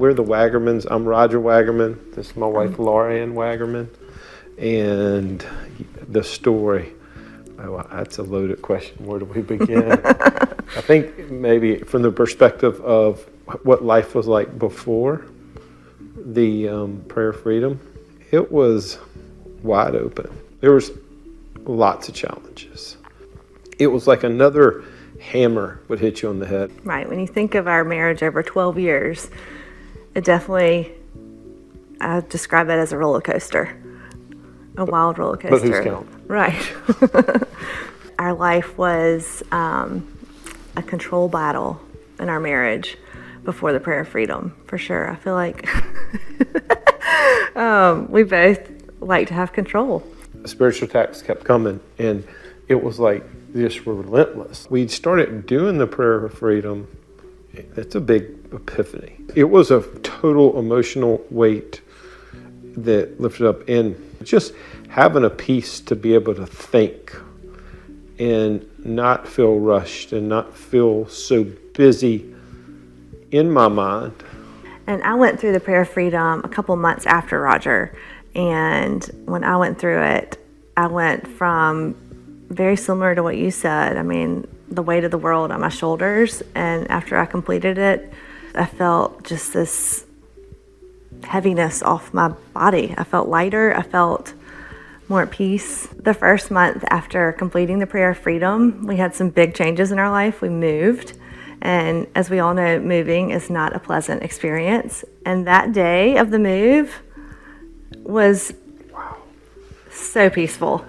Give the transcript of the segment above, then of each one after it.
we're the Wagermans. I'm Roger Wagerman. This is my wife, Laura Ann Wagerman. And the story, oh, that's a loaded question. Where do we begin? I think maybe from the perspective of what life was like before the Prayer of Freedom, it was wide open. There was lots of challenges. It was like another hammer would hit you on the head. Right. When you think of our marriage over 12 years, it definitely, I describe it as a roller coaster, a wild roller coaster. But who's counting? Right. Our life was a control battle in our marriage before the Prayer of Freedom, for sure. I feel like we both like to have control. Spiritual attacks kept coming, and it was like just relentless. We started doing the Prayer of Freedom. It's a big epiphany. It was a total emotional weight that lifted up, and just having a peace to be able to think and not feel rushed and not feel so busy in my mind. And I went through the Prayer of Freedom a couple months after Roger. And when I went through it, I went from very similar to what you said. I mean, the weight of the world on my shoulders. And after I completed it, I felt just this heaviness off my body. I felt lighter. I felt more at peace. The first month after completing the Prayer of Freedom, we had some big changes in our life. We moved. And as we all know, moving is not a pleasant experience. And that day of the move was so peaceful.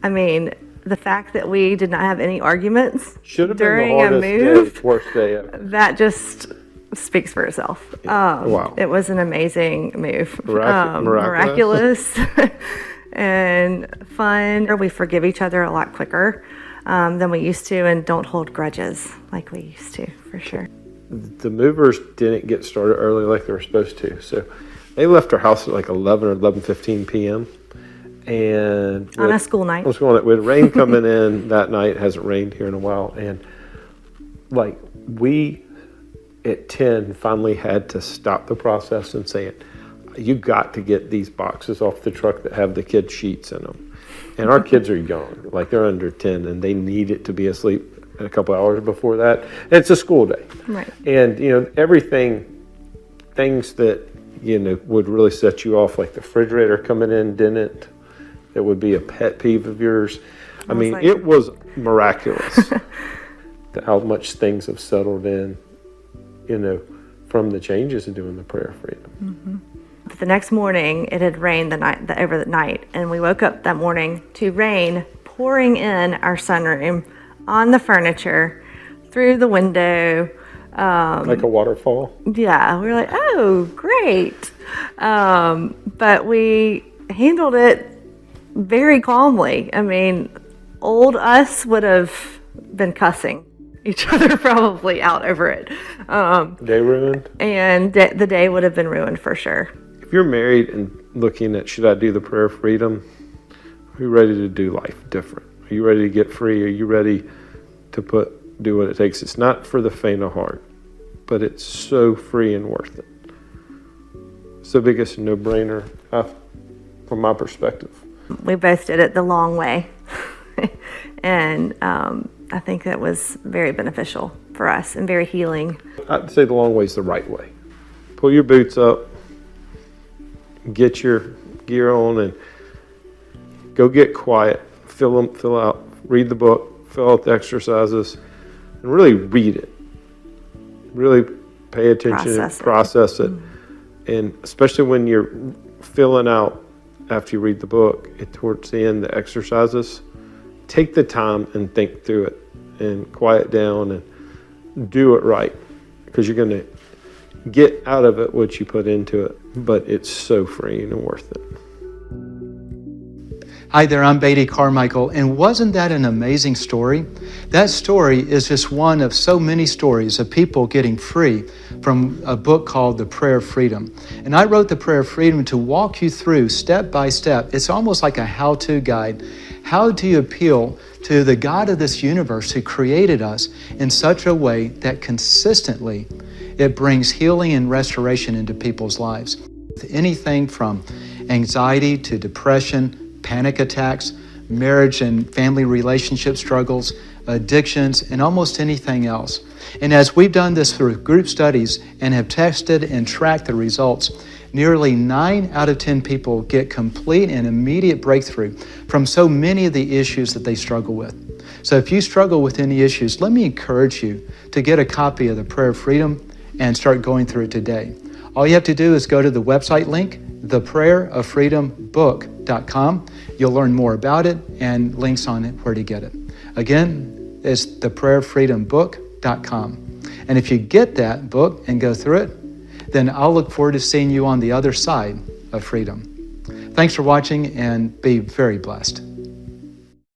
I mean, the fact that we did not have any arguments during a move, worst day ever. That just speaks for itself. Wow. It was an amazing move. Miraculous. And fun. We forgive each other a lot quicker than we used to, and don't hold grudges like we used to, for sure. The movers didn't get started early like they were supposed to. So they left our house at like 11 or 11:15 p.m. And on a school night. With rain coming in that night. It hasn't rained here in a while. And like we at 10 finally had to stop the process and say, you got to get these boxes off the truck that have the kid sheets in them. And our kids are young, like they're under 10, and they need it to be asleep a couple hours before that. And it's a school day. Right. And, things that, would really set you off, like the refrigerator coming in, didn't. That would be a pet peeve of yours. I mean, it was miraculous how much things have settled in, from the changes of doing the Prayer of Freedom. Mm-hmm. But the next morning, it had rained over the night, and we woke up that morning to rain pouring in our sunroom, on the furniture, through the window. Like a waterfall? Yeah, we were like, oh, great. But we handled it very calmly. I mean, old us would have been cussing each other probably out over it. Day ruined? And the day would have been ruined for sure. If you're married and looking at, should I do the Prayer of Freedom? Are you ready to do life different? Are you ready to get free? Are you ready to do what it takes? It's not for the faint of heart, but it's so free and worth it. It's the biggest no-brainer from my perspective. We both did it the long way. And I think that was very beneficial for us and very healing. I'd say the long way is the right way. Pull your boots up, get your gear on, and go get quiet. Fill out, read the book, fill out the exercises, and really read it. Really pay attention, process it. Mm-hmm. And especially when you're filling out after you read the book, towards the end, the exercises, take the time and think through it and quiet down and do it right, because you're going to get out of it what you put into it, but it's so freeing and worth it. Hi there, I'm Beatty Carmichael, and wasn't that an amazing story? That story is just one of so many stories of people getting free from a book called The Prayer of Freedom. And I wrote The Prayer of Freedom to walk you through step by step. It's almost like a how-to guide. How do you appeal to the God of this universe who created us in such a way that consistently It brings healing and restoration into people's lives. Anything from anxiety to depression, panic attacks, marriage and family relationship struggles, addictions, and almost anything else. And as we've done this through group studies and have tested and tracked the results, nearly 9 out of 10 people get complete and immediate breakthrough from so many of the issues that they struggle with. So if you struggle with any issues, let me encourage you to get a copy of the Prayer of Freedom and start going through it today. All you have to do is go to the website link, theprayeroffreedombook.com. You'll learn more about it and links on it where to get it. Again, it's theprayeroffreedombook.com. And if you get that book and go through it, then I'll look forward to seeing you on the other side of freedom. Thanks for watching and be very blessed.